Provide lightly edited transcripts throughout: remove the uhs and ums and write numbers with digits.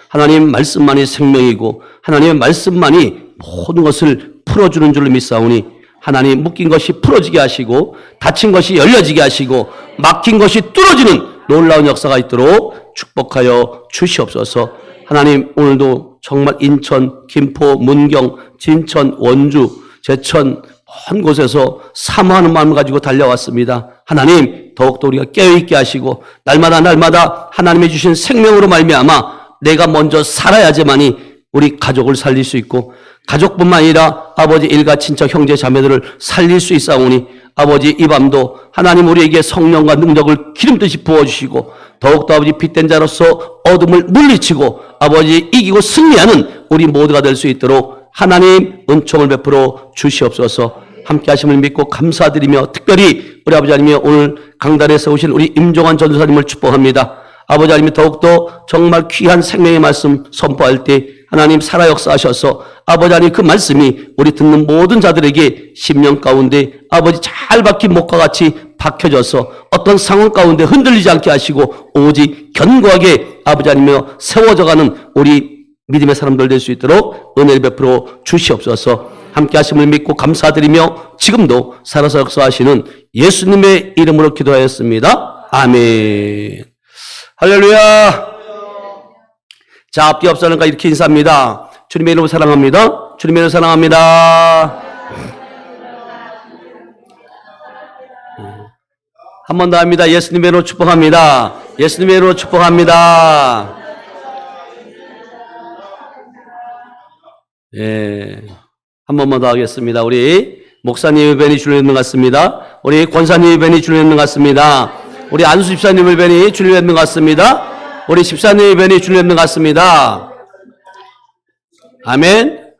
하나님 말씀만이 생명이고 하나님의 말씀만이 모든 것을 풀어주는 줄로 믿사오니 하나님 묶인 것이 풀어지게 하시고 닫힌 것이 열려지게 하시고 막힌 것이 뚫어지는 놀라운 역사가 있도록 축복하여 주시옵소서. 하나님 오늘도 정말 인천, 김포, 문경, 진천, 원주, 제천 먼 곳에서 사모하는 마음을 가지고 달려왔습니다. 하나님 더욱더 우리가 깨어있게 하시고 날마다 하나님이 주신 생명으로 말미암아 내가 먼저 살아야지만이 우리 가족을 살릴 수 있고 가족뿐만 아니라 아버지 일가 친척 형제 자매들을 살릴 수 있사오니 아버지 이 밤도 하나님 우리에게 성령과 능력을 기름듯이 부어주시고 더욱더 아버지 빛된 자로서 어둠을 물리치고 아버지 이기고 승리하는 우리 모두가 될 수 있도록 하나님 은총을 베풀어 주시옵소서. 함께 하심을 믿고 감사드리며 특별히 우리 아버지 하나님이 오늘 강단에 세우신 우리 임종환 전도사님을 축복합니다. 아버지 하나님이 더욱더 정말 귀한 생명의 말씀 선포할 때 하나님 살아 역사하셔서 아버지 하나님 그 말씀이 우리 듣는 모든 자들에게 심령 가운데 아버지 잘 박힌 목과 같이 박혀져서 어떤 상황 가운데 흔들리지 않게 하시고 오직 견고하게 아버지 하나님이여 세워져가는 우리 믿음의 사람들 될 수 있도록 은혜를 베풀어 주시옵소서. 함께 하심을 믿고 감사드리며 지금도 살아서 역사하시는 예수님의 이름으로 기도하였습니다. 아멘. 할렐루야. 자, 앞뒤 앞서는가 이렇게 인사합니다. 주님의 이름으로 사랑합니다. 주님의 이름으로 사랑합니다. 한 번 더 합니다. 예수님의 이름으로 축복합니다. 예수님의 이름으로 축복합니다. 예. 한 번만 더 하겠습니다. 우리 목사님의 벤이 주님의 것 같습니다. 우리 권사님의 벤이 주님의 것 같습니다. 우리 안수 집사님의 벤이 주님의 것 같습니다. 우리 집사님의 벤이 주님의 것 같습니다. 아멘.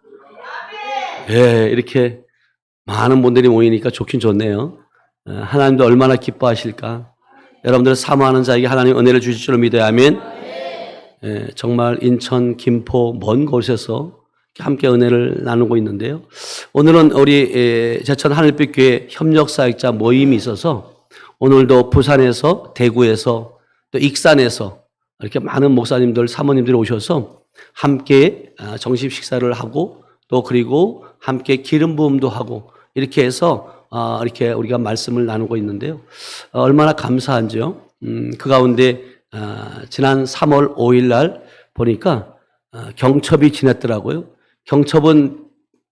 예, 이렇게 많은 분들이 모이니까 좋긴 좋네요. 하나님도 얼마나 기뻐하실까. 여러분들을 사모하는 자에게 하나님 은혜를 주실 줄로 믿어요. 아멘. 예, 정말 인천, 김포 먼 곳에서 함께 은혜를 나누고 있는데요. 오늘은 우리 제천 하늘빛교회 협력사역자 모임이 있어서 오늘도 부산에서 대구에서 또 익산에서 이렇게 많은 목사님들 사모님들이 오셔서 함께 정식 식사를 하고 또 그리고 함께 기름 부음도 하고 이렇게 해서 이렇게 우리가 말씀을 나누고 있는데요. 얼마나 감사한지요. 그 가운데 지난 3월 5일 날 보니까 경첩이 지났더라고요.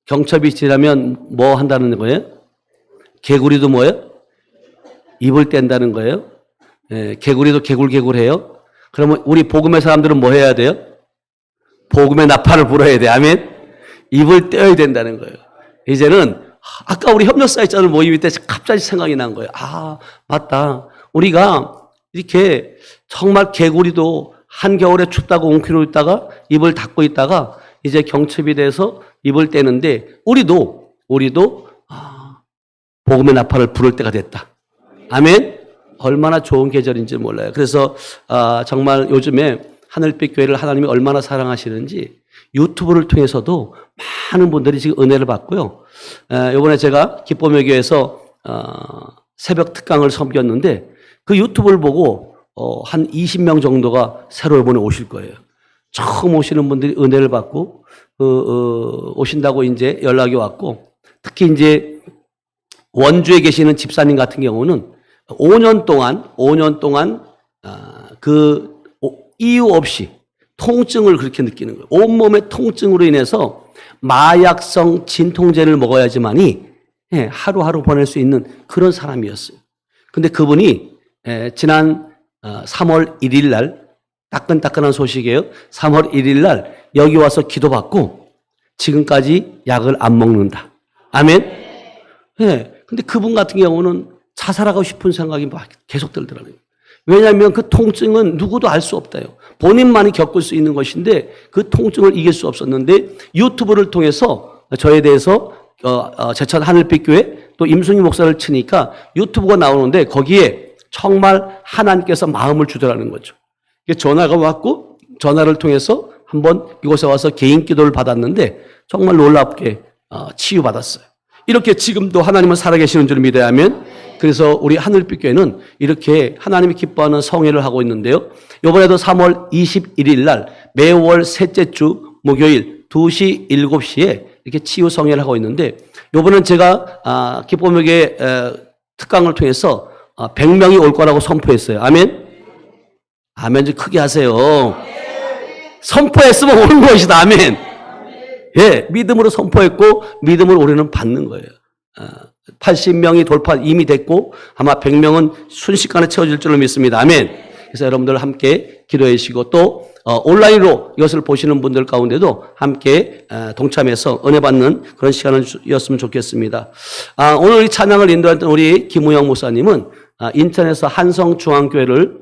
경첩이 지나면 뭐 한다는 거예요? 개구리도 뭐예요? 입을 뗀다는 거예요. 예, 개구리도 개굴개굴해요. 그러면 우리 복음의 사람들은 뭐 해야 돼요? 복음의 나팔을 불어야 돼. 아멘. 입을 떼어야 된다는 거예요. 이제는 아까 우리 협력사역자들 모임 때 갑자기 생각이 난 거예요. 아, 맞다. 우리가 이렇게 정말 개구리도 한겨울에 춥다고 웅크리고 있다가 입을 닫고 있다가 이제 경첩이 돼서 입을 떼는데 우리도 복음의 나팔을 부를 때가 됐다. 아멘. 얼마나 좋은 계절인지 몰라요. 그래서 정말 요즘에 하늘빛 교회를 하나님이 얼마나 사랑하시는지 유튜브를 통해서도 많은 분들이 지금 은혜를 받고요. 이번에 제가 기쁨의 교회에서 새벽 특강을 섬겼는데 그 유튜브를 보고 한 20명 정도가 새로 이번에 오실 거예요. 처음 오시는 분들이 은혜를 받고 오신다고 이제 연락이 왔고 특히 이제 원주에 계시는 집사님 같은 경우는 5년 동안 그 이유 없이 통증을 그렇게 느끼는 거예요. 온몸의 통증으로 인해서 마약성 진통제를 먹어야지만이 하루하루 보낼 수 있는 그런 사람이었어요. 근데 그분이 지난 3월 1일 날 따끈따끈한 소식이에요. 3월 1일 날 여기 와서 기도받고 지금까지 약을 안 먹는다. 아멘? 네. 근데 그분 같은 경우는 자살하고 싶은 생각이 막 계속 들더라고요. 왜냐하면 그 통증은 누구도 알 수 없다요. 본인만이 겪을 수 있는 것인데 그 통증을 이길 수 없었는데 유튜브를 통해서 저에 대해서 제천 하늘빛교회 또 임승희 목사를 치니까 유튜브가 나오는데 거기에 정말 하나님께서 마음을 주더라는 거죠. 전화가 왔고 전화를 통해서 한번 이곳에 와서 개인 기도를 받았는데 정말 놀랍게 치유받았어요. 이렇게 지금도 하나님은 살아계시는 줄 믿어야 하면, 그래서 우리 하늘빛 교회는 이렇게 하나님이 기뻐하는 성회를 하고 있는데요. 이번에도 3월 21일 날 매월 셋째 주 목요일 2시, 7시에 이렇게 치유 성회를 하고 있는데, 이번엔 제가 기쁨에게 특강을 통해서 100명이 올 거라고 선포했어요. 아멘? 아멘 좀 크게 하세요. 선포했으면 오는 것이다. 아멘. 예, 믿음으로 선포했고 믿음으로 우리는 받는 거예요. 80명이 돌파 이미 됐고 아마 100명은 순식간에 채워질 줄로 믿습니다. 아멘. 그래서 여러분들 함께 기도해 주시고, 또 온라인으로 이것을 보시는 분들 가운데도 함께 동참해서 은혜 받는 그런 시간이었으면 좋겠습니다. 오늘 이 찬양을 인도했던 우리 김우영 목사님은 인천에서 한성중앙교회를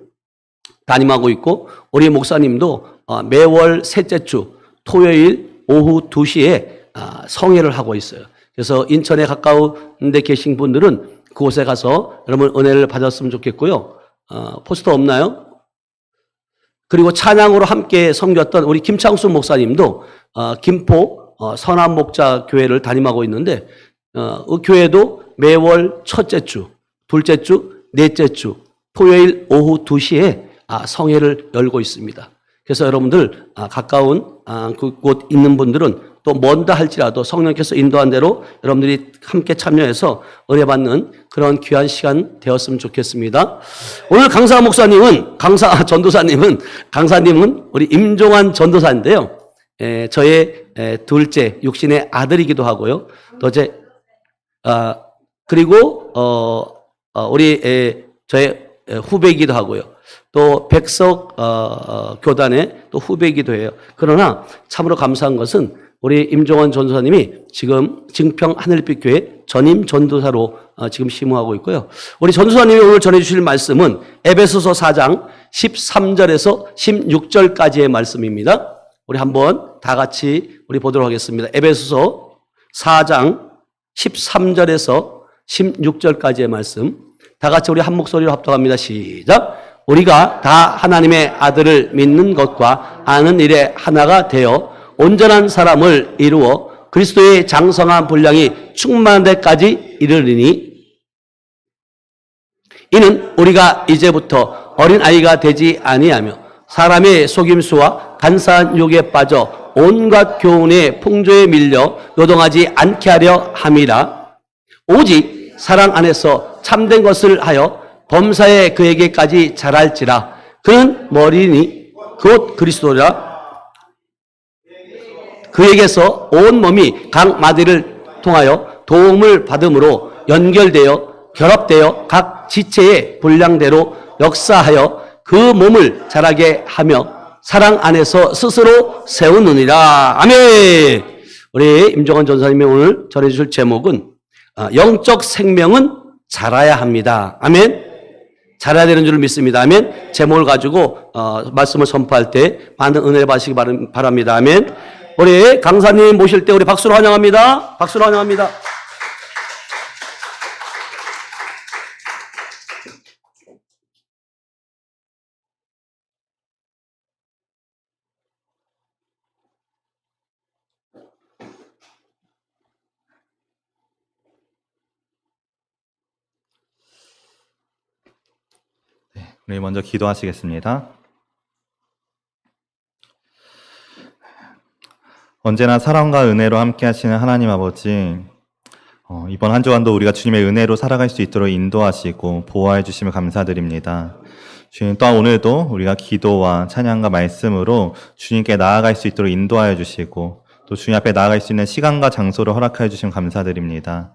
담임하고 있고, 우리 목사님도 매월 셋째 주 토요일 오후 2시에 성회를 하고 있어요. 그래서 인천에 가까운 데 계신 분들은 그곳에 가서 여러분 은혜를 받았으면 좋겠고요. 포스터 없나요? 그리고 찬양으로 함께 섬겼던 우리 김창수 목사님도 김포 선암목자 교회를 담임하고 있는데, 그 교회도 매월 첫째 주, 둘째 주, 넷째 주 토요일 오후 2시에 성회를 열고 있습니다. 그래서 여러분들 가까운 그곳 있는 분들은 또 먼다 할지라도 성령께서 인도한 대로 여러분들이 함께 참여해서 은혜 받는 그런 귀한 시간 되었으면 좋겠습니다. 오늘 강사님은 우리 임종환 전도사인데요. 저의 둘째 육신의 아들이기도 하고요. 또 그리고 우리 저의 후배이기도 하고요. 또 백석 교단의 또 후배이기도 해요. 그러나 참으로 감사한 것은 우리 임종원 전도사님이 지금 증평 하늘빛 교회 전임 전도사로 지금 심호하고 있고요. 우리 전도사님이 오늘 전해주실 말씀은 에베소서 4장 13절에서 16절까지의 말씀입니다. 우리 한번 다 같이 우리 보도록 하겠습니다. 에베소서 4장 13절에서 16절까지의 말씀, 다 같이 우리 한 목소리로 합독합니다. 시작. 우리가 다 하나님의 아들을 믿는 것과 아는 일에 하나가 되어 온전한 사람을 이루어 그리스도의 장성한 분량이 충만한 데까지 이르리니, 이는 우리가 이제부터 어린아이가 되지 아니하며 사람의 속임수와 간사한 유혹에 빠져 온갖 교훈의 풍조에 밀려 요동하지 않게 하려 함이라. 오직 사랑 안에서 참된 것을 하여 범사에 그에게까지 자랄지라. 그는 머리니 곧 그리스도라. 그에게서 온 몸이 각 마디를 통하여 도움을 받음으로 연결되어 결합되어 각 지체의 분량대로 역사하여 그 몸을 자라게 하며 사랑 안에서 스스로 세우느니라. 아멘. 우리 임종원 전사님이 오늘 전해주실 제목은 영적 생명은 자라야 합니다. 아멘. 자라야 되는 줄 믿습니다. 아멘. 제목을 가지고 말씀을 선포할 때 많은 은혜를 받으시기 바랍니다. 아멘. 우리 강사님 모실 때 우리 박수로 환영합니다. 박수로 환영합니다. 우리 먼저 기도하시겠습니다. 언제나 사랑과 은혜로 함께 하시는 하나님 아버지, 이번 한 주간도 우리가 주님의 은혜로 살아갈 수 있도록 인도하시고 보호해 주시며 감사드립니다. 주님, 또한 오늘도 우리가 기도와 찬양과 말씀으로 주님께 나아갈 수 있도록 인도하여 주시고 또 주님 앞에 나아갈 수 있는 시간과 장소를 허락하여 주시면 감사드립니다.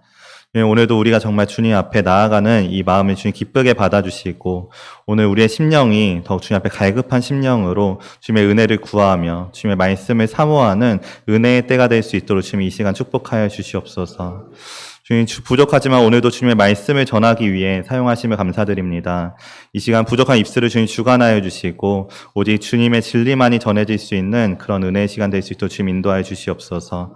오늘도 우리가 정말 주님 앞에 나아가는 이 마음을 주님 기쁘게 받아주시고 오늘 우리의 심령이 더욱 주님 앞에 갈급한 심령으로 주님의 은혜를 구하며 주님의 말씀을 사모하는 은혜의 때가 될 수 있도록 주님 이 시간 축복하여 주시옵소서. 주님, 부족하지만 오늘도 주님의 말씀을 전하기 위해 사용하시며 감사드립니다. 이 시간 부족한 입술을 주님 주관하여 주시고 오직 주님의 진리만이 전해질 수 있는 그런 은혜의 시간 될 수 있도록 주님 인도하여 주시옵소서.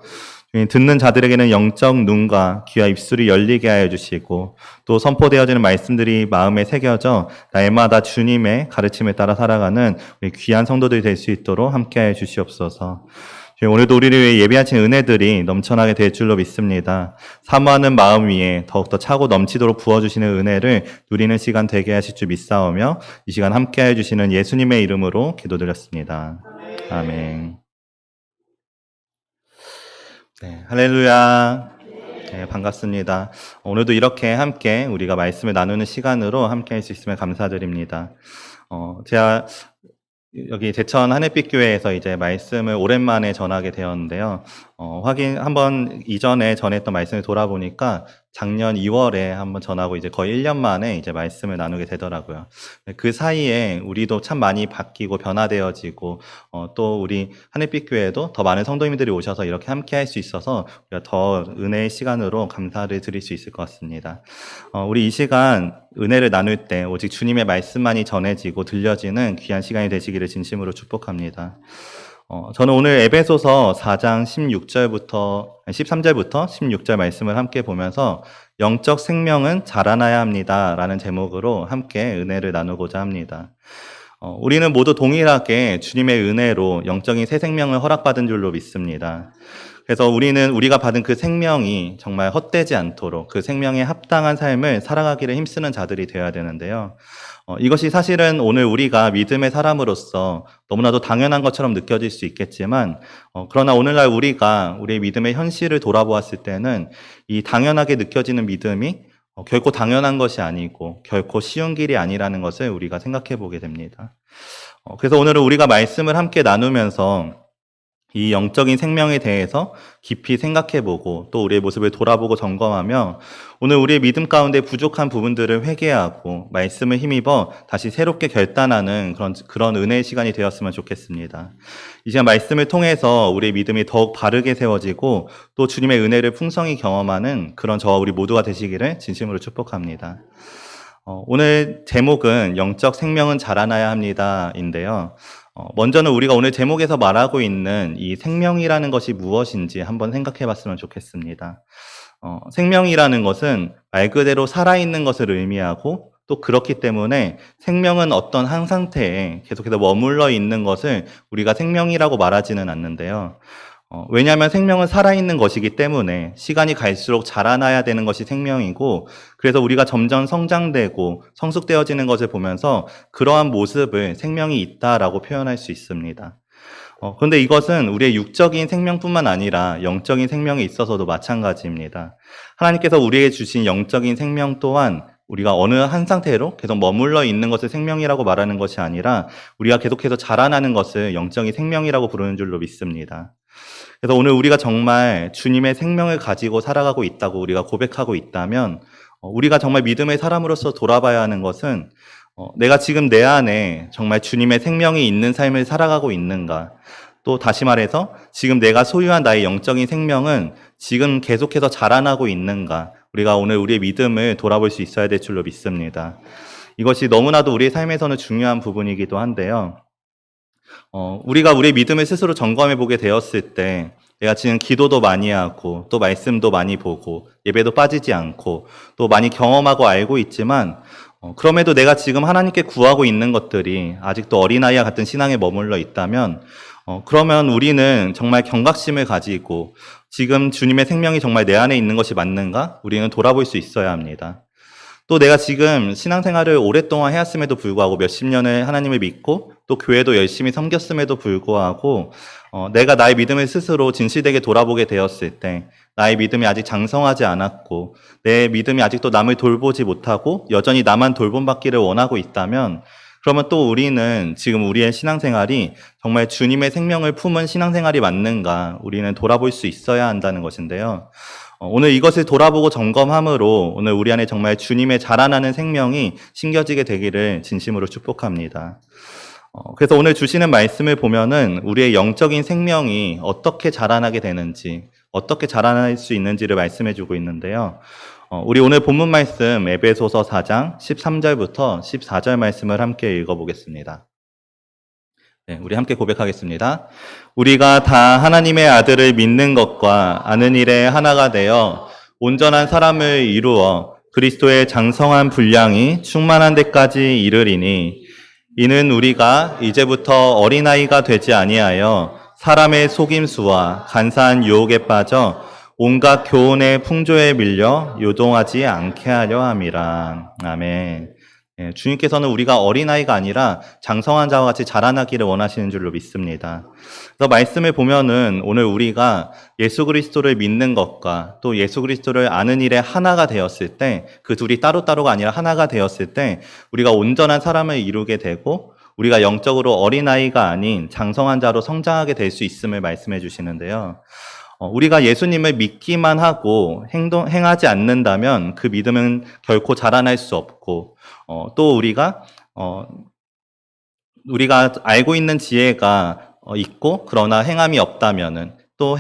듣는 자들에게는 영적 눈과 귀와 입술이 열리게 하여 주시고 또 선포되어지는 말씀들이 마음에 새겨져 날마다 주님의 가르침에 따라 살아가는 우리 귀한 성도들이 될 수 있도록 함께하여 주시옵소서. 주님, 오늘도 우리를 위해 예비하신 은혜들이 넘쳐나게 될 줄로 믿습니다. 사모하는 마음 위에 더욱더 차고 넘치도록 부어주시는 은혜를 누리는 시간 되게 하실 줄 믿사오며 이 시간 함께해 주시는 예수님의 이름으로 기도드렸습니다. 아멘. 네, 할렐루야. 네, 반갑습니다. 오늘도 이렇게 함께 우리가 말씀을 나누는 시간으로 함께 할 수 있으면 감사드립니다. 제가 여기 제천 하늘빛교회에서 이제 말씀을 오랜만에 전하게 되었는데요. 한번 이전에 전했던 말씀을 돌아보니까 작년 2월에 한번 전하고 이제 거의 1년 만에 이제 말씀을 나누게 되더라고요. 그 사이에 우리도 참 많이 바뀌고 변화되어지고, 또 우리 하늘빛교회에도 더 많은 성도님들이 오셔서 이렇게 함께 할 수 있어서 우리가 더 은혜의 시간으로 감사를 드릴 수 있을 것 같습니다. 우리 이 시간 은혜를 나눌 때 오직 주님의 말씀만이 전해지고 들려지는 귀한 시간이 되시기를 진심으로 축복합니다. 저는 오늘 에베소서 4장 13절부터 16절 말씀을 함께 보면서 영적 생명은 자라나야 합니다 라는 제목으로 함께 은혜를 나누고자 합니다. 우리는 모두 동일하게 주님의 은혜로 영적인 새 생명을 허락받은 줄로 믿습니다. 그래서 우리가 받은 그 생명이 정말 헛되지 않도록 그 생명에 합당한 삶을 살아가기를 힘쓰는 자들이 되어야 되는데요. 이것이 사실은 오늘 우리가 믿음의 사람으로서 너무나도 당연한 것처럼 느껴질 수 있겠지만, 그러나 오늘날 우리가 우리의 믿음의 현실을 돌아보았을 때는 이 당연하게 느껴지는 믿음이 결코 당연한 것이 아니고 결코 쉬운 길이 아니라는 것을 우리가 생각해 보게 됩니다. 그래서 오늘은 우리가 말씀을 함께 나누면서 이 영적인 생명에 대해서 깊이 생각해보고 또 우리의 모습을 돌아보고 점검하며 오늘 우리의 믿음 가운데 부족한 부분들을 회개하고 말씀을 힘입어 다시 새롭게 결단하는 그런 은혜의 시간이 되었으면 좋겠습니다. 이 시간 말씀을 통해서 우리의 믿음이 더욱 바르게 세워지고 또 주님의 은혜를 풍성히 경험하는 그런 저와 우리 모두가 되시기를 진심으로 축복합니다. 오늘 제목은 영적 생명은 자라나야 합니다인데요. 먼저는 우리가 오늘 제목에서 말하고 있는 이 생명이라는 것이 무엇인지 한번 생각해 봤으면 좋겠습니다. 생명이라는 것은 말 그대로 살아있는 것을 의미하고 또 그렇기 때문에 생명은 어떤 한 상태에 계속해서 머물러 있는 것을 우리가 생명이라고 말하지는 않는데요. 왜냐하면 생명은 살아있는 것이기 때문에 시간이 갈수록 자라나야 되는 것이 생명이고, 그래서 우리가 점점 성장되고 성숙되어지는 것을 보면서 그러한 모습을 생명이 있다라고 표현할 수 있습니다. 그런데 이것은 우리의 육적인 생명뿐만 아니라 영적인 생명에 있어서도 마찬가지입니다. 하나님께서 우리에게 주신 영적인 생명 또한 우리가 어느 한 상태로 계속 머물러 있는 것을 생명이라고 말하는 것이 아니라 우리가 계속해서 자라나는 것을 영적인 생명이라고 부르는 줄로 믿습니다. 그래서 오늘 우리가 정말 주님의 생명을 가지고 살아가고 있다고 우리가 고백하고 있다면 우리가 정말 믿음의 사람으로서 돌아봐야 하는 것은 내가 지금 내 안에 정말 주님의 생명이 있는 삶을 살아가고 있는가, 또 다시 말해서 지금 내가 소유한 나의 영적인 생명은 지금 계속해서 자라나고 있는가, 우리가 오늘 우리의 믿음을 돌아볼 수 있어야 될 줄로 믿습니다. 이것이 너무나도 우리의 삶에서는 중요한 부분이기도 한데요. 우리가 우리의 믿음을 스스로 점검해 보게 되었을 때 내가 지금 기도도 많이 하고 또 말씀도 많이 보고 예배도 빠지지 않고 또 많이 경험하고 알고 있지만 그럼에도 내가 지금 하나님께 구하고 있는 것들이 아직도 어린아이와 같은 신앙에 머물러 있다면 그러면 우리는 정말 경각심을 가지고 지금 주님의 생명이 정말 내 안에 있는 것이 맞는가? 우리는 돌아볼 수 있어야 합니다. 또 내가 지금 신앙생활을 오랫동안 해왔음에도 불구하고 몇십 년을 하나님을 믿고 또 교회도 열심히 섬겼음에도 불구하고 내가 나의 믿음을 스스로 진실되게 돌아보게 되었을 때 나의 믿음이 아직 장성하지 않았고 내 믿음이 아직도 남을 돌보지 못하고 여전히 나만 돌봄받기를 원하고 있다면 그러면 또 우리는 지금 우리의 신앙생활이 정말 주님의 생명을 품은 신앙생활이 맞는가 우리는 돌아볼 수 있어야 한다는 것인데요. 오늘 이것을 돌아보고 점검함으로 오늘 우리 안에 정말 주님의 자라나는 생명이 심겨지게 되기를 진심으로 축복합니다. 그래서 오늘 주시는 말씀을 보면은 우리의 영적인 생명이 어떻게 자라나게 되는지, 어떻게 자라날 수 있는지를 말씀해 주고 있는데요. 우리 오늘 본문 말씀 에베소서 4장 13절부터 14절 말씀을 함께 읽어보겠습니다. 네, 우리 함께 고백하겠습니다. 우리가 다 하나님의 아들을 믿는 것과 아는 일에 하나가 되어 온전한 사람을 이루어 그리스도의 장성한 분량이 충만한 데까지 이르리니 이는 우리가 이제부터 어린아이가 되지 아니하여 사람의 속임수와 간사한 유혹에 빠져 온갖 교훈의 풍조에 밀려 요동하지 않게 하려 함이라. 아멘. 예, 주님께서는 우리가 어린아이가 아니라 장성한 자와 같이 자라나기를 원하시는 줄로 믿습니다. 그래서 말씀을 보면은 오늘 우리가 예수 그리스도를 믿는 것과 또 예수 그리스도를 아는 일에 하나가 되었을 때, 그 둘이 따로따로가 아니라 하나가 되었을 때 우리가 온전한 사람을 이루게 되고 우리가 영적으로 어린아이가 아닌 장성한 자로 성장하게 될 수 있음을 말씀해 주시는데요. 우리가 예수님을 믿기만 하고 행하지 않는다면 그 믿음은 결코 자라날 수 없고, 또 우리가 알고 있는 지혜가 있고 그러나 행함이 없다면은, 또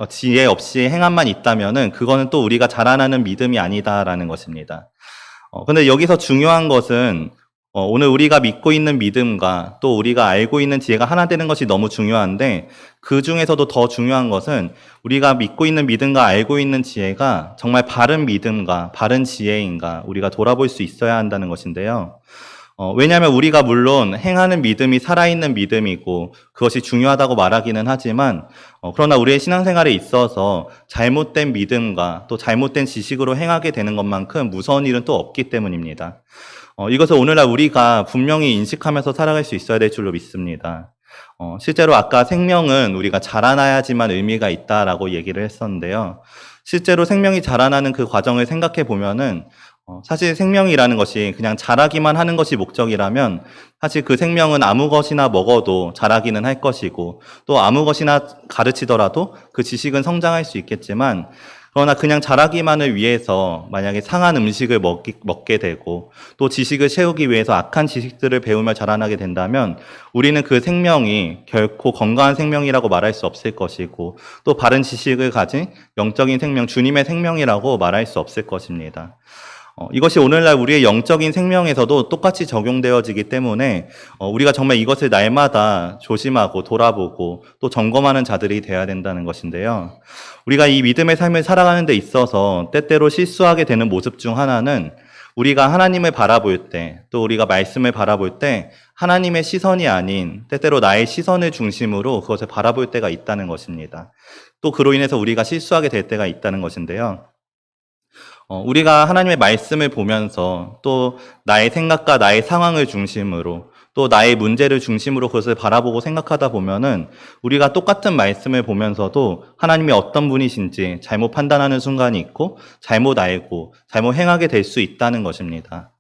지혜 없이 행함만 있다면은 그거는 또 우리가 자라나는 믿음이 아니다라는 것입니다. 근데 여기서 중요한 것은 오늘 우리가 믿고 있는 믿음과 또 우리가 알고 있는 지혜가 하나 되는 것이 너무 중요한데, 그 중에서도 더 중요한 것은 우리가 믿고 있는 믿음과 알고 있는 지혜가 정말 바른 믿음과 바른 지혜인가 우리가 돌아볼 수 있어야 한다는 것인데요. 왜냐하면 우리가 물론 행하는 믿음이 살아있는 믿음이고 그것이 중요하다고 말하기는 하지만, 그러나 우리의 신앙생활에 있어서 잘못된 믿음과 또 잘못된 지식으로 행하게 되는 것만큼 무서운 일은 또 없기 때문입니다. 이것을 오늘날 우리가 분명히 인식하면서 살아갈 수 있어야 될 줄로 믿습니다. 실제로 아까 생명은 우리가 자라나야지만 의미가 있다라고 얘기를 했었는데요. 실제로 생명이 자라나는 그 과정을 생각해 보면은 사실 생명이라는 것이 그냥 자라기만 하는 것이 목적이라면 사실 그 생명은 아무 것이나 먹어도 자라기는 할 것이고, 또 아무 것이나 가르치더라도 그 지식은 성장할 수 있겠지만, 그러나 그냥 자라기만을 위해서 만약에 상한 음식을 먹게 되고 또 지식을 채우기 위해서 악한 지식들을 배우며 자라나게 된다면 우리는 그 생명이 결코 건강한 생명이라고 말할 수 없을 것이고, 또 바른 지식을 가진 영적인 생명, 주님의 생명이라고 말할 수 없을 것입니다. 이것이 오늘날 우리의 영적인 생명에서도 똑같이 적용되어지기 때문에 우리가 정말 이것을 날마다 조심하고 돌아보고 또 점검하는 자들이 되어야 된다는 것인데요. 우리가 이 믿음의 삶을 살아가는 데 있어서 때때로 실수하게 되는 모습 중 하나는, 우리가 하나님을 바라볼 때, 또 우리가 말씀을 바라볼 때 하나님의 시선이 아닌 때때로 나의 시선을 중심으로 그것을 바라볼 때가 있다는 것입니다. 또 그로 인해서 우리가 실수하게 될 때가 있다는 것인데요. 우리가 하나님의 말씀을 보면서 또 나의 생각과 나의 상황을 중심으로 또 나의 문제를 중심으로 그것을 바라보고 생각하다 보면은 우리가 똑같은 말씀을 보면서도 하나님이 어떤 분이신지 잘못 판단하는 순간이 있고 잘못 알고 잘못 행하게 될 수 있다는 것입니다.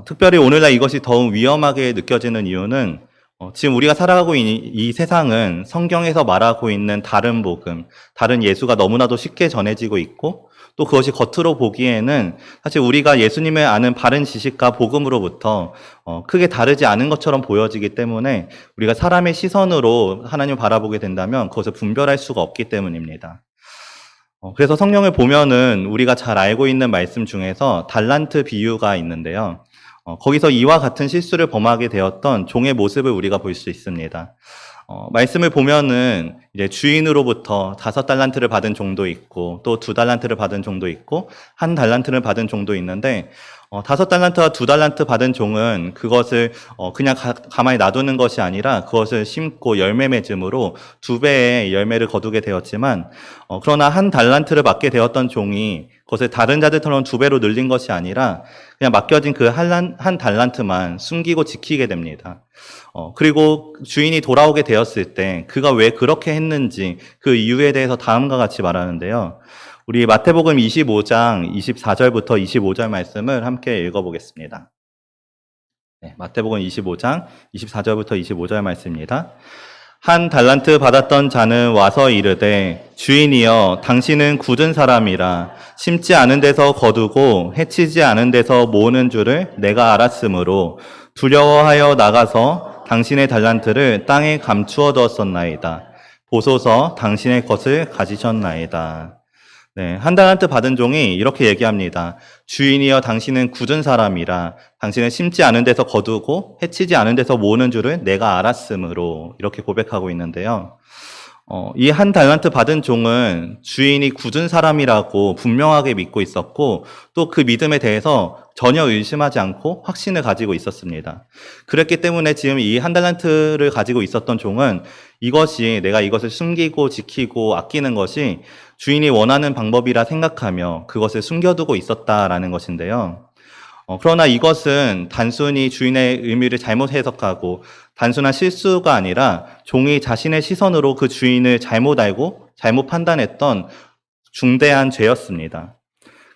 특별히 오늘날 이것이 더욱 위험하게 느껴지는 이유는 지금 우리가 살아가고 있는 이 세상은 성경에서 말하고 있는 다른 복음, 다른 예수가 너무나도 쉽게 전해지고 있고, 또 그것이 겉으로 보기에는 사실 우리가 예수님을 아는 바른 지식과 복음으로부터 크게 다르지 않은 것처럼 보여지기 때문에 우리가 사람의 시선으로 하나님을 바라보게 된다면 그것을 분별할 수가 없기 때문입니다. 그래서 성경을 보면은 우리가 잘 알고 있는 말씀 중에서 달란트 비유가 있는데요. 거기서 이와 같은 실수를 범하게 되었던 종의 모습을 우리가 볼 수 있습니다. 말씀을 보면은 이제 주인으로부터 5달란트를 받은 종도 있고 또 2달란트를 받은 종도 있고 1달란트를 받은 종도 있는데, 5달란트와 2달란트 받은 종은 그것을 그냥 가만히 놔두는 것이 아니라 그것을 심고 열매 맺음으로 2배의 열매를 거두게 되었지만, 그러나 1달란트를 받게 되었던 종이 그것을 다른 자들처럼 2배로 늘린 것이 아니라 그냥 맡겨진 그 한 달란트만 숨기고 지키게 됩니다. 그리고 주인이 돌아오게 되었을 때 그가 왜 그렇게 했는지 그 이유에 대해서 다음과 같이 말하는데요. 우리 마태복음 25장 24절부터 25절 말씀을 함께 읽어보겠습니다. 네, 마태복음 25장 24절부터 25절 말씀입니다. 1달란트 받았던 자는 와서 이르되, 주인이여, 당신은 굳은 사람이라 심지 않은 데서 거두고 해치지 않은 데서 모으는 줄을 내가 알았으므로 두려워하여 나가서 당신의 달란트를 땅에 감추어 두었었나이다. 보소서, 당신의 것을 가지셨나이다. 네, 1달란트 받은 종이 이렇게 얘기합니다. 주인이여, 당신은 굳은 사람이라 당신은 심지 않은 데서 거두고 해치지 않은 데서 모으는 줄을 내가 알았으므로, 이렇게 고백하고 있는데요. 이 한 달란트 받은 종은 주인이 굳은 사람이라고 분명하게 믿고 있었고 또 그 믿음에 대해서 전혀 의심하지 않고 확신을 가지고 있었습니다. 그랬기 때문에 지금 이 한 달란트를 가지고 있었던 종은 이것이 내가 이것을 숨기고 지키고 아끼는 것이 주인이 원하는 방법이라 생각하며 그것을 숨겨두고 있었다라는 것인데요. 그러나 이것은 단순히 주인의 의미를 잘못 해석하고 단순한 실수가 아니라 종이 자신의 시선으로 그 주인을 잘못 알고 잘못 판단했던 중대한 죄였습니다.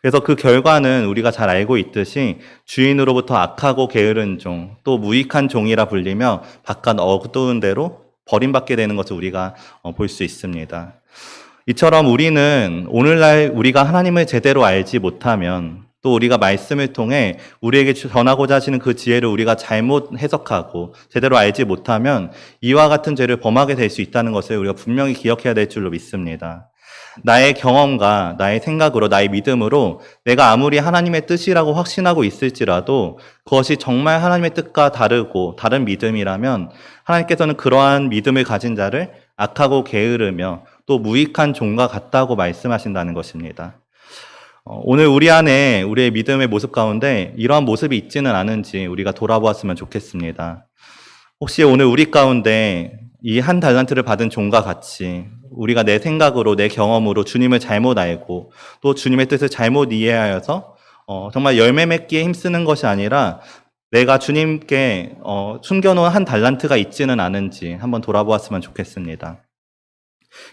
그래서 그 결과는 우리가 잘 알고 있듯이 주인으로부터 악하고 게으른 종, 또 무익한 종이라 불리며 바깥 어두운 데로 버림받게 되는 것을 우리가 볼 수 있습니다. 이처럼 우리는 오늘날 우리가 하나님을 제대로 알지 못하면 또 우리가 말씀을 통해 우리에게 전하고자 하시는 그 지혜를 우리가 잘못 해석하고 제대로 알지 못하면 이와 같은 죄를 범하게 될 수 있다는 것을 우리가 분명히 기억해야 될 줄로 믿습니다. 나의 경험과 나의 생각으로 나의 믿음으로 내가 아무리 하나님의 뜻이라고 확신하고 있을지라도 그것이 정말 하나님의 뜻과 다르고 다른 믿음이라면 하나님께서는 그러한 믿음을 가진 자를 악하고 게으르며 또 무익한 종과 같다고 말씀하신다는 것입니다. 오늘 우리 안에 우리의 믿음의 모습 가운데 이러한 모습이 있지는 않은지 우리가 돌아보았으면 좋겠습니다. 혹시 오늘 우리 가운데 이 한 달란트를 받은 종과 같이 우리가 내 생각으로 내 경험으로 주님을 잘못 알고 또 주님의 뜻을 잘못 이해하여서 정말 열매 맺기에 힘쓰는 것이 아니라 내가 주님께 숨겨놓은 한 달란트가 있지는 않은지 한번 돌아보았으면 좋겠습니다.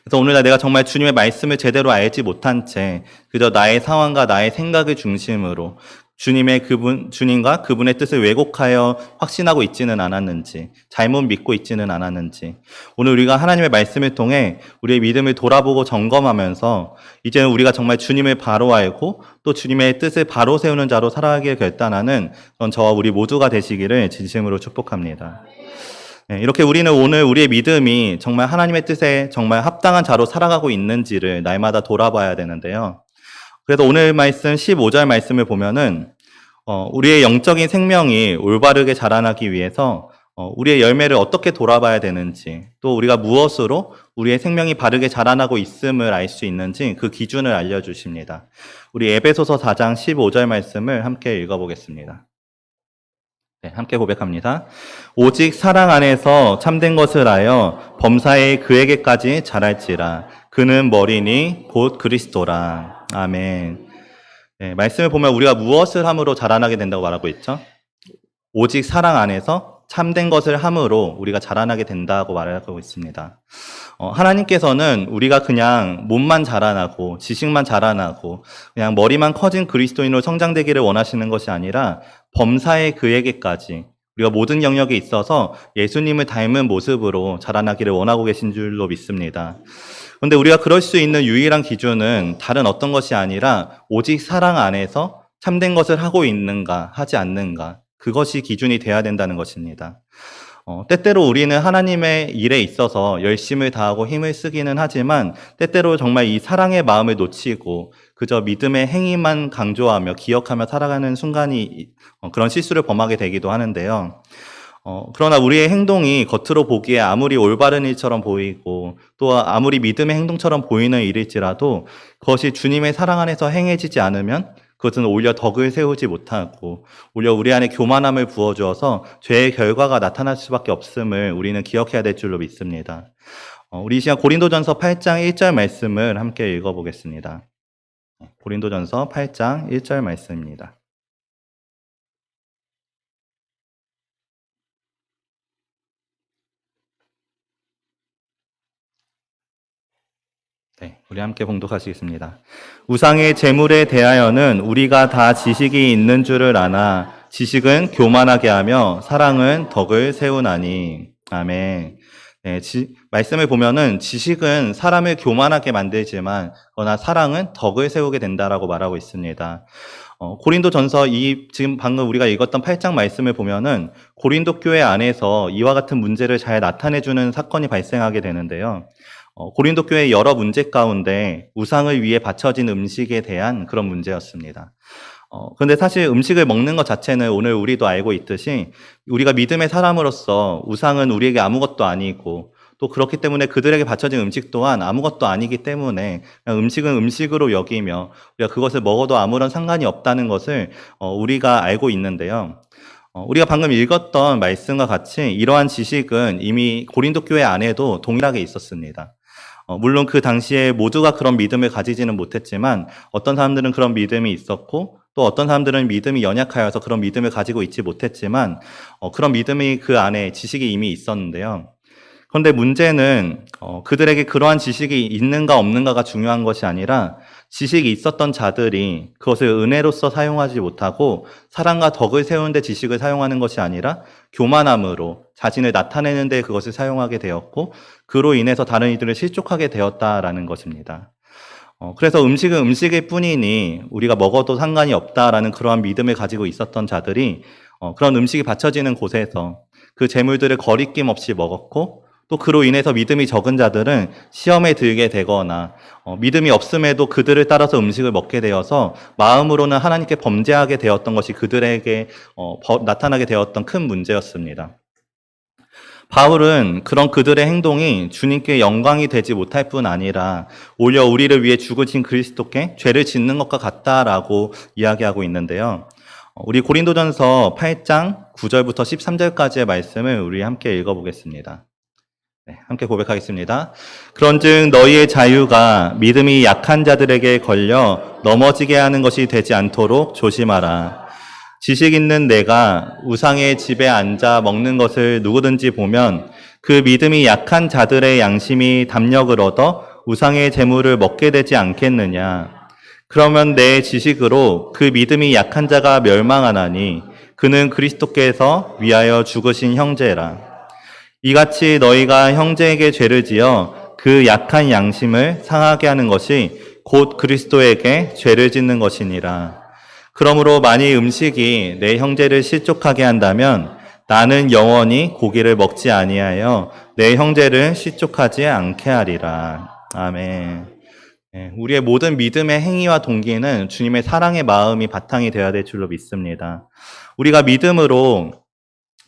그래서 오늘날 내가 정말 주님의 말씀을 제대로 알지 못한 채 그저 나의 상황과 나의 생각을 중심으로 주님과 그분의 뜻을 왜곡하여 확신하고 있지는 않았는지, 잘못 믿고 있지는 않았는지, 오늘 우리가 하나님의 말씀을 통해 우리의 믿음을 돌아보고 점검하면서 이제는 우리가 정말 주님을 바로 알고 또 주님의 뜻을 바로 세우는 자로 살아가길 결단하는 그런 저와 우리 모두가 되시기를 진심으로 축복합니다. 이렇게 우리는 오늘 우리의 믿음이 정말 하나님의 뜻에 정말 합당한 자로 살아가고 있는지를 날마다 돌아봐야 되는데요. 그래서 오늘 말씀 15절 말씀을 보면은 우리의 영적인 생명이 올바르게 자라나기 위해서 우리의 열매를 어떻게 돌아봐야 되는지 또 우리가 무엇으로 우리의 생명이 바르게 자라나고 있음을 알 수 있는지 그 기준을 알려주십니다. 우리 에베소서 4장 15절 말씀을 함께 읽어보겠습니다. 네, 함께 고백합니다. 오직 사랑 안에서 참된 것을 하여 범사에 그에게까지 자랄지라. 그는 머리니 곧 그리스도라. 아멘. 네, 말씀을 보면 우리가 무엇을 함으로 자라나게 된다고 말하고 있죠? 오직 사랑 안에서 참된 것을 함으로 우리가 자라나게 된다고 말하고 있습니다. 하나님께서는 우리가 그냥 몸만 자라나고 지식만 자라나고 그냥 머리만 커진 그리스도인으로 성장되기를 원하시는 것이 아니라 범사에 그에게까지 우리가 모든 영역에 있어서 예수님을 닮은 모습으로 자라나기를 원하고 계신 줄로 믿습니다. 그런데 우리가 그럴 수 있는 유일한 기준은 다른 어떤 것이 아니라 오직 사랑 안에서 참된 것을 하고 있는가 하지 않는가 그것이 기준이 돼야 된다는 것입니다. 때때로 우리는 하나님의 일에 있어서 열심을 다하고 힘을 쓰기는 하지만 때때로 정말 이 사랑의 마음을 놓치고 그저 믿음의 행위만 강조하며 기억하며 살아가는 순간이 그런 실수를 범하게 되기도 하는데요. 그러나 우리의 행동이 겉으로 보기에 아무리 올바른 일처럼 보이고 또 아무리 믿음의 행동처럼 보이는 일일지라도 그것이 주님의 사랑 안에서 행해지지 않으면 그것은 오히려 덕을 세우지 못하고 오히려 우리 안에 교만함을 부어주어서 죄의 결과가 나타날 수밖에 없음을 우리는 기억해야 될 줄로 믿습니다. 우리 이 시간 고린도전서 8장 1절 말씀을 함께 읽어보겠습니다. 고린도전서 8장 1절 말씀입니다. 네, 우리 함께 봉독하시겠습니다. 우상의 제물에 대하여는 우리가 다 지식이 있는 줄을 아나 지식은 교만하게 하며 사랑은 덕을 세우나니. 아멘. 네, 말씀을 보면은 지식은 사람을 교만하게 만들지만 그러나 사랑은 덕을 세우게 된다라고 말하고 있습니다. 고린도전서 지금 방금 우리가 읽었던 8장 말씀을 보면은 고린도 교회 안에서 이와 같은 문제를 잘 나타내주는 사건이 발생하게 되는데요. 고린도 교회의 여러 문제 가운데 우상을 위해 바쳐진 음식에 대한 그런 문제였습니다. 그런데 사실 음식을 먹는 것 자체는 오늘 우리도 알고 있듯이 우리가 믿음의 사람으로서 우상은 우리에게 아무것도 아니고 또 또 그렇기 때문에 그들에게 바쳐진 음식 또한 아무것도 아니기 때문에 그냥 음식은 음식으로 여기며 우리가 그것을 먹어도 아무런 상관이 없다는 것을 우리가 알고 있는데요. 우리가 방금 읽었던 말씀과 같이 이러한 지식은 이미 고린도 교회 안에도 동일하게 있었습니다. 물론 그 당시에 모두가 그런 믿음을 가지지는 못했지만 어떤 사람들은 그런 믿음이 있었고 또 어떤 사람들은 믿음이 연약하여서 그런 믿음을 가지고 있지 못했지만 그런 믿음이 그 안에 지식이 이미 있었는데요. 그런데 문제는 그들에게 그러한 지식이 있는가 없는가가 중요한 것이 아니라 지식이 있었던 자들이 그것을 은혜로서 사용하지 못하고 사랑과 덕을 세우는 데 지식을 사용하는 것이 아니라 교만함으로 자신을 나타내는 데 그것을 사용하게 되었고 그로 인해서 다른 이들을 실족하게 되었다라는 것입니다. 그래서 음식은 음식일 뿐이니 우리가 먹어도 상관이 없다라는 그러한 믿음을 가지고 있었던 자들이 그런 음식이 바쳐지는 곳에서 그 재물들을 거리낌 없이 먹었고 또 그로 인해서 믿음이 적은 자들은 시험에 들게 되거나 믿음이 없음에도 그들을 따라서 음식을 먹게 되어서 마음으로는 하나님께 범죄하게 되었던 것이 그들에게 나타나게 되었던 큰 문제였습니다. 바울은 그런 그들의 행동이 주님께 영광이 되지 못할 뿐 아니라 오히려 우리를 위해 죽으신 그리스도께 죄를 짓는 것과 같다라고 이야기하고 있는데요. 우리 고린도전서 8장 9절부터 13절까지의 말씀을 우리 함께 읽어보겠습니다. 네, 함께 고백하겠습니다. 그런즉 너희의 자유가 믿음이 약한 자들에게 걸려 넘어지게 하는 것이 되지 않도록 조심하라. 지식 있는 내가 우상의 집에 앉아 먹는 것을 누구든지 보면 그 믿음이 약한 자들의 양심이 담력을 얻어 우상의 재물을 먹게 되지 않겠느냐. 그러면 내 지식으로 그 믿음이 약한 자가 멸망하나니 그는 그리스도께서 위하여 죽으신 형제라. 이같이 너희가 형제에게 죄를 지어 그 약한 양심을 상하게 하는 것이 곧 그리스도에게 죄를 짓는 것이니라. 그러므로 만일 음식이 내 형제를 실족하게 한다면 나는 영원히 고기를 먹지 아니하여 내 형제를 실족하지 않게 하리라. 아멘. 우리의 모든 믿음의 행위와 동기는 주님의 사랑의 마음이 바탕이 되어야 될 줄로 믿습니다. 우리가 믿음으로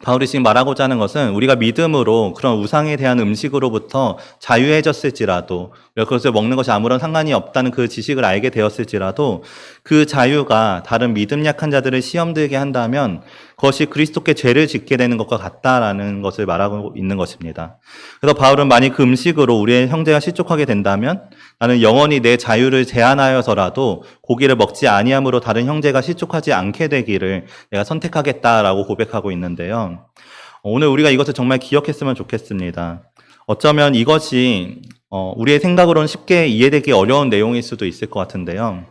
바울이 지금 말하고자 하는 것은 우리가 믿음으로 그런 우상에 대한 음식으로부터 자유해졌을지라도 그것을 먹는 것이 아무런 상관이 없다는 그 지식을 알게 되었을지라도 그 자유가 다른 믿음 약한 자들을 시험 들게 한다면 그것이 그리스도께 죄를 짓게 되는 것과 같다라는 것을 말하고 있는 것입니다. 그래서 바울은 만일 그 음식으로 우리의 형제가 실족하게 된다면 나는 영원히 내 자유를 제한하여서라도 고기를 먹지 아니함으로 다른 형제가 실족하지 않게 되기를 내가 선택하겠다라고 고백하고 있는데요. 오늘 우리가 이것을 정말 기억했으면 좋겠습니다. 어쩌면 이것이 우리의 생각으로는 쉽게 이해되기 어려운 내용일 수도 있을 것 같은데요.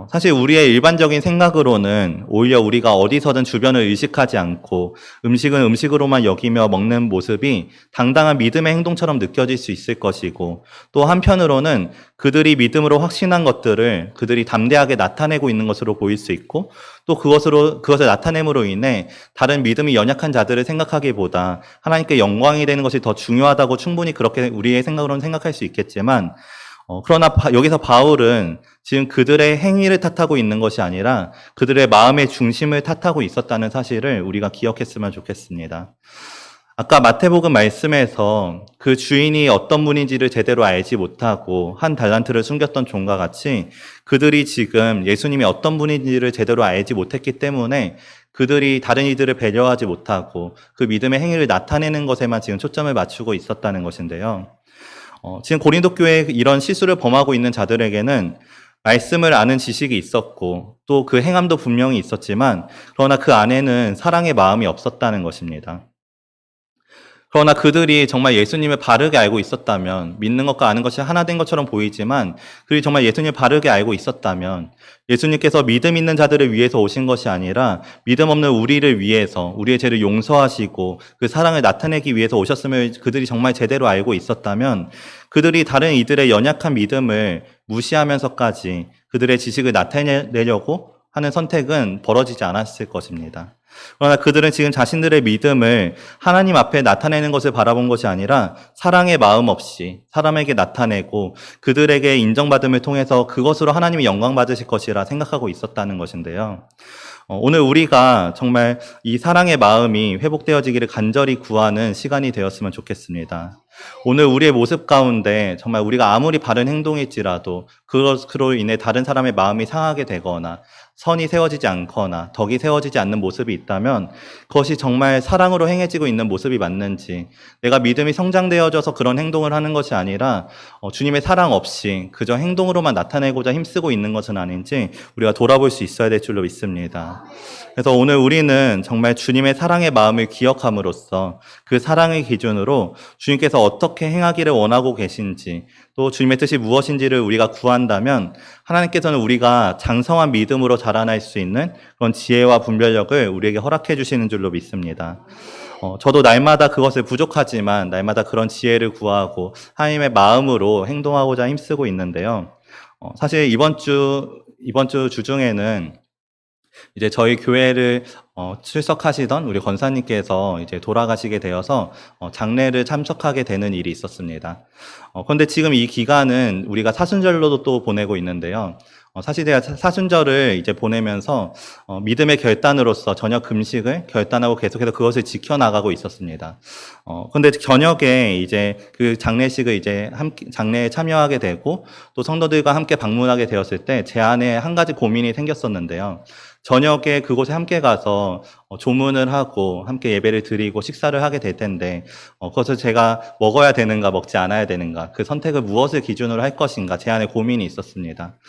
사실 우리의 일반적인 생각으로는 오히려 우리가 어디서든 주변을 의식하지 않고 음식은 음식으로만 여기며 먹는 모습이 당당한 믿음의 행동처럼 느껴질 수 있을 것이고 또 한편으로는 그들이 믿음으로 확신한 것들을 그들이 담대하게 나타내고 있는 것으로 보일 수 있고 또 그것을 나타냄으로 인해 다른 믿음이 연약한 자들을 생각하기보다 하나님께 영광이 되는 것이 더 중요하다고 충분히 그렇게 우리의 생각으로는 생각할 수 있겠지만 그러나 여기서 바울은 지금 그들의 행위를 탓하고 있는 것이 아니라 그들의 마음의 중심을 탓하고 있었다는 사실을 우리가 기억했으면 좋겠습니다. 아까 마태복음 말씀에서 그 주인이 어떤 분인지를 제대로 알지 못하고 한 달란트를 숨겼던 종과 같이 그들이 지금 예수님이 어떤 분인지를 제대로 알지 못했기 때문에 그들이 다른 이들을 배려하지 못하고 그 믿음의 행위를 나타내는 것에만 지금 초점을 맞추고 있었다는 것인데요. 지금 고린도 교회에 이런 실수를 범하고 있는 자들에게는 말씀을 아는 지식이 있었고 또 그 행함도 분명히 있었지만 그러나 그 안에는 사랑의 마음이 없었다는 것입니다. 그러나 그들이 정말 예수님을 바르게 알고 있었다면 믿는 것과 아는 것이 하나 된 것처럼 보이지만 그들이 정말 예수님을 바르게 알고 있었다면 예수님께서 믿음 있는 자들을 위해서 오신 것이 아니라 믿음 없는 우리를 위해서 우리의 죄를 용서하시고 그 사랑을 나타내기 위해서 오셨음을 그들이 정말 제대로 알고 있었다면 그들이 다른 이들의 연약한 믿음을 무시하면서까지 그들의 지식을 나타내려고 하는 선택은 벌어지지 않았을 것입니다. 그러나 그들은 지금 자신들의 믿음을 하나님 앞에 나타내는 것을 바라본 것이 아니라 사랑의 마음 없이 사람에게 나타내고 그들에게 인정받음을 통해서 그것으로 하나님이 영광 받으실 것이라 생각하고 있었다는 것인데요. 오늘 우리가 정말 이 사랑의 마음이 회복되어지기를 간절히 구하는 시간이 되었으면 좋겠습니다. 오늘 우리의 모습 가운데 정말 우리가 아무리 바른 행동일지라도 그것으로 인해 다른 사람의 마음이 상하게 되거나 선이 세워지지 않거나 덕이 세워지지 않는 모습이 있다면 그것이 정말 사랑으로 행해지고 있는 모습이 맞는지, 내가 믿음이 성장되어져서 그런 행동을 하는 것이 아니라 주님의 사랑 없이 그저 행동으로만 나타내고자 힘쓰고 있는 것은 아닌지 우리가 돌아볼 수 있어야 될 줄로 믿습니다. 그래서 오늘 우리는 정말 주님의 사랑의 마음을 기억함으로써 그 사랑의 기준으로 주님께서 어떻게 행하기를 원하고 계신지, 또 주님의 뜻이 무엇인지를 우리가 구한다면 하나님께서는 우리가 장성한 믿음으로 자라날 수 있는 그런 지혜와 분별력을 우리에게 허락해 주시는 줄로 믿습니다. 저도 날마다 그것을 부족하지만 날마다 그런 지혜를 구하고 하나님의 마음으로 행동하고자 힘쓰고 있는데요. 사실 이번 주 주중에는 이제 저희 교회를 출석하시던 우리 권사님께서 이제 돌아가시게 되어서 장례를 참석하게 되는 일이 있었습니다. 그런데 지금 이 기간은 우리가 사순절로도 또 보내고 있는데요. 사실 제가 사순절을 이제 보내면서 믿음의 결단으로서 저녁 금식을 결단하고 계속해서 그것을 지켜나가고 있었습니다. 그런데 저녁에 이제 그 장례식을 이제 함께 장례에 참여하게 되고 또 성도들과 함께 방문하게 되었을 때 제 안에 한 가지 고민이 생겼었는데요. 저녁에 그곳에 함께 가서 조문을 하고 함께 예배를 드리고 식사를 하게 될 텐데 그것을 제가 먹어야 되는가 먹지 않아야 되는가, 그 선택을 무엇을 기준으로 할 것인가, 제 안에 고민이 있었습니다.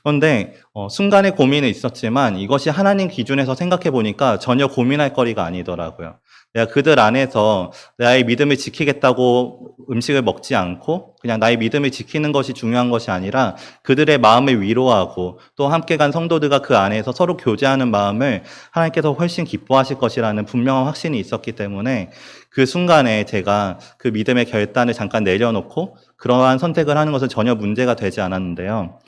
그런데 순간에 고민은 있었지만 이것이 하나님 기준에서 생각해 보니까 전혀 고민할 거리가 아니더라고요. 내가 그들 안에서 나의 믿음을 지키겠다고 음식을 먹지 않고 그냥 나의 믿음을 지키는 것이 중요한 것이 아니라 그들의 마음을 위로하고 또 함께 간 성도들과 그 안에서 서로 교제하는 마음을 하나님께서 훨씬 기뻐하실 것이라는 분명한 확신이 있었기 때문에 그 순간에 제가 그 믿음의 결단을 잠깐 내려놓고 그러한 선택을 하는 것은 전혀 문제가 되지 않았는데요.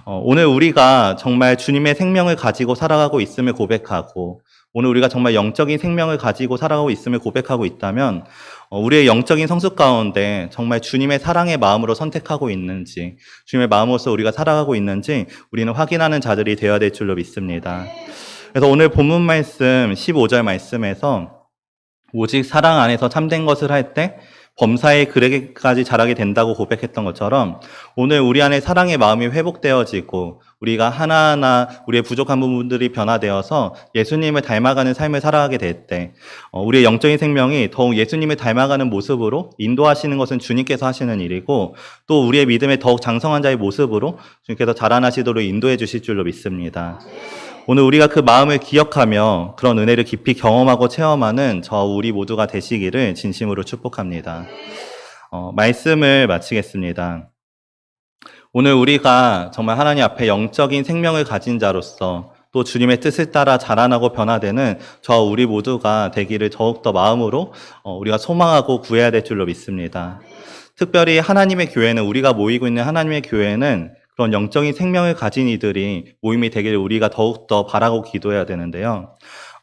오늘 우리가 정말 주님의 생명을 가지고 살아가고 있음을 고백하고, 오늘 우리가 정말 영적인 생명을 가지고 살아가고 있음을 고백하고 있다면 우리의 영적인 성숙 가운데 정말 주님의 사랑의 마음으로 선택하고 있는지, 주님의 마음으로서 우리가 살아가고 있는지 우리는 확인하는 자들이 되어야 될 줄로 믿습니다. 그래서 오늘 본문 말씀 15절 말씀에서 오직 사랑 안에서 참된 것을 할 때 범사에 그에게까지 자라게 된다고 고백했던 것처럼 오늘 우리 안에 사랑의 마음이 회복되어지고 우리가 하나하나 우리의 부족한 부분들이 변화되어서 예수님을 닮아가는 삶을 살아가게 될 때 우리의 영적인 생명이 더욱 예수님을 닮아가는 모습으로 인도하시는 것은 주님께서 하시는 일이고, 또 우리의 믿음의 더욱 장성한 자의 모습으로 주님께서 자라나시도록 인도해 주실 줄로 믿습니다. 오늘 우리가 그 마음을 기억하며 그런 은혜를 깊이 경험하고 체험하는 우리 모두가 되시기를 진심으로 축복합니다. 말씀을 마치겠습니다. 오늘 우리가 정말 하나님 앞에 영적인 생명을 가진 자로서 또 주님의 뜻을 따라 자라나고 변화되는 우리 모두가 되기를 더욱더 마음으로 우리가 소망하고 구해야 될 줄로 믿습니다. 특별히 하나님의 교회는, 우리가 모이고 있는 하나님의 교회는 그런 영적인 생명을 가진 이들이 모임이 되기를 우리가 더욱더 바라고 기도해야 되는데요.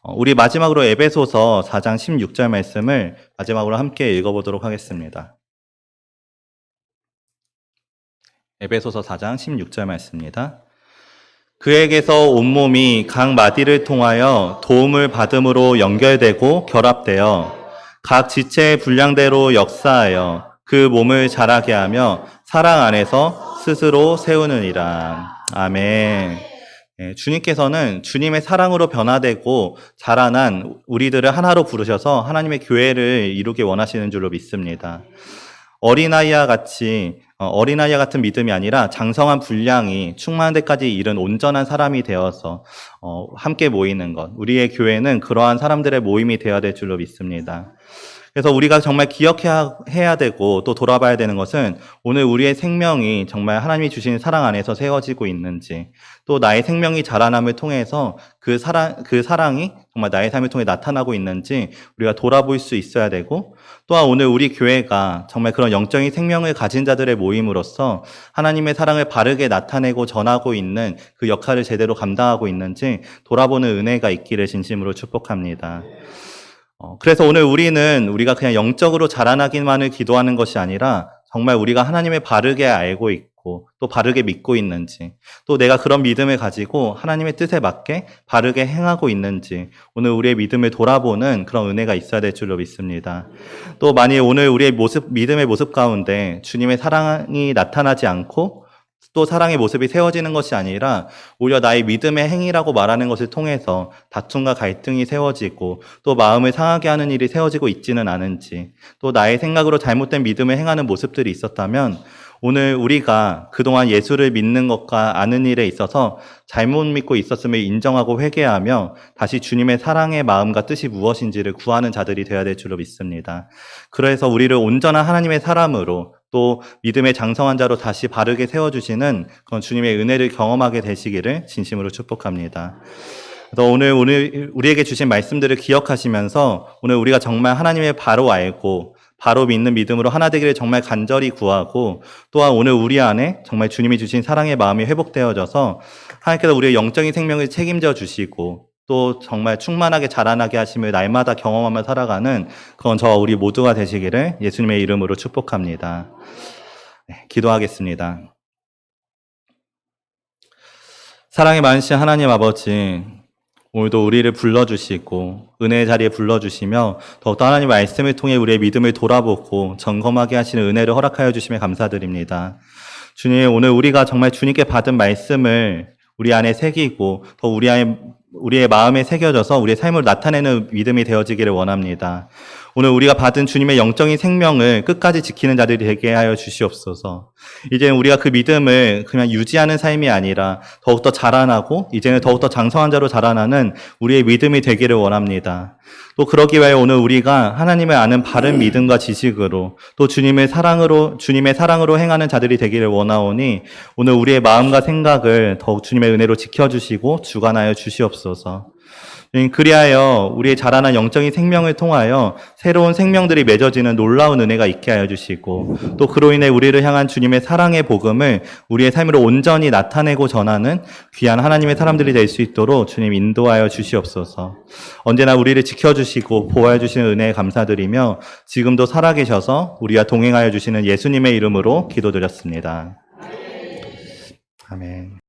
우리 마지막으로 에베소서 4장 16절 말씀을 마지막으로 함께 읽어보도록 하겠습니다. 에베소서 4장 16절 말씀입니다. 그에게서 온몸이 각 마디를 통하여 도움을 받음으로 연결되고 결합되어 각 지체의 분량대로 역사하여 그 몸을 자라게 하며 사랑 안에서 스스로 세우느니라. 아멘. 주님께서는 주님의 사랑으로 변화되고 자라난 우리들을 하나로 부르셔서 하나님의 교회를 이루기 원하시는 줄로 믿습니다. 어린아이와 같은 믿음이 아니라 장성한 분량이 충만한 데까지 이른 온전한 사람이 되어서 함께 모이는 것, 우리의 교회는 그러한 사람들의 모임이 되어야 될 줄로 믿습니다. 그래서 우리가 정말 기억해야 되고 또 돌아봐야 되는 것은 오늘 우리의 생명이 정말 하나님이 주신 사랑 안에서 세워지고 있는지, 또 나의 생명이 자라남을 통해서 그 사랑이 정말 나의 삶을 통해 나타나고 있는지 우리가 돌아볼 수 있어야 되고, 또한 오늘 우리 교회가 정말 그런 영적인 생명을 가진 자들의 모임으로써 하나님의 사랑을 바르게 나타내고 전하고 있는 그 역할을 제대로 감당하고 있는지 돌아보는 은혜가 있기를 진심으로 축복합니다. 그래서 오늘 우리가 그냥 영적으로 자라나기만을 기도하는 것이 아니라 정말 우리가 하나님을 바르게 알고 있고 있고 또 바르게 믿고 있는지, 또 내가 그런 믿음을 가지고 하나님의 뜻에 맞게 바르게 행하고 있는지 오늘 우리의 믿음을 돌아보는 그런 은혜가 있어야 될 줄로 믿습니다. 또 만일 오늘 우리의 믿음의 모습 가운데 주님의 사랑이 나타나지 않고 또 사랑의 모습이 세워지는 것이 아니라 오히려 나의 믿음의 행위라고 말하는 것을 통해서 다툼과 갈등이 세워지고 또 마음을 상하게 하는 일이 세워지고 있지는 않은지, 또 나의 생각으로 잘못된 믿음을 행하는 모습들이 있었다면 오늘 우리가 그동안 예수를 믿는 것과 아는 일에 있어서 잘못 믿고 있었음을 인정하고 회개하며 다시 주님의 사랑의 마음과 뜻이 무엇인지를 구하는 자들이 되어야 될 줄로 믿습니다. 그래서 우리를 온전한 하나님의 사람으로 또 믿음의 장성한 자로 다시 바르게 세워주시는 그런 주님의 은혜를 경험하게 되시기를 진심으로 축복합니다. 그래서 오늘 우리에게 주신 말씀들을 기억하시면서 오늘 우리가 정말 하나님의 바로 알고 바로 믿는 믿음으로 하나 되기를 정말 간절히 구하고, 또한 오늘 우리 안에 정말 주님이 주신 사랑의 마음이 회복되어져서 하나님께서 우리의 영적인 생명을 책임져 주시고 또 정말 충만하게 자라나게 하심을 날마다 경험하며 살아가는 그런 저와 우리 모두가 되시기를 예수님의 이름으로 축복합니다. 네, 기도하겠습니다. 사랑이 많으신 하나님 아버지, 오늘도 우리를 불러주시고 은혜의 자리에 불러주시며 더욱더 하나님 말씀을 통해 우리의 믿음을 돌아보고 점검하게 하시는 은혜를 허락하여 주심에 감사드립니다. 주님, 오늘 우리가 정말 주님께 받은 말씀을 우리 안에 새기고 더 우리의 마음에 새겨져서 우리의 삶을 나타내는 믿음이 되어지기를 원합니다. 오늘 우리가 받은 주님의 영적인 생명을 끝까지 지키는 자들이 되게 하여 주시옵소서. 이제 우리가 그 믿음을 그냥 유지하는 삶이 아니라 더욱더 자라나고 이제는 더욱더 장성한 자로 자라나는 우리의 믿음이 되기를 원합니다. 또 그러기 위하여 오늘 우리가 하나님을 아는 바른 믿음과 지식으로 또 주님의 사랑으로 행하는 자들이 되기를 원하오니 오늘 우리의 마음과 생각을 더욱 주님의 은혜로 지켜주시고 주관하여 주시옵소서. 그리하여 우리의 자라난 영적인 생명을 통하여 새로운 생명들이 맺어지는 놀라운 은혜가 있게 하여 주시고 또 그로 인해 우리를 향한 주님의 사랑의 복음을 우리의 삶으로 온전히 나타내고 전하는 귀한 하나님의 사람들이 될 수 있도록 주님 인도하여 주시옵소서. 언제나 우리를 지켜주시고 보호해 주시는 은혜에 감사드리며 지금도 살아계셔서 우리와 동행하여 주시는 예수님의 이름으로 기도드렸습니다. 아멘.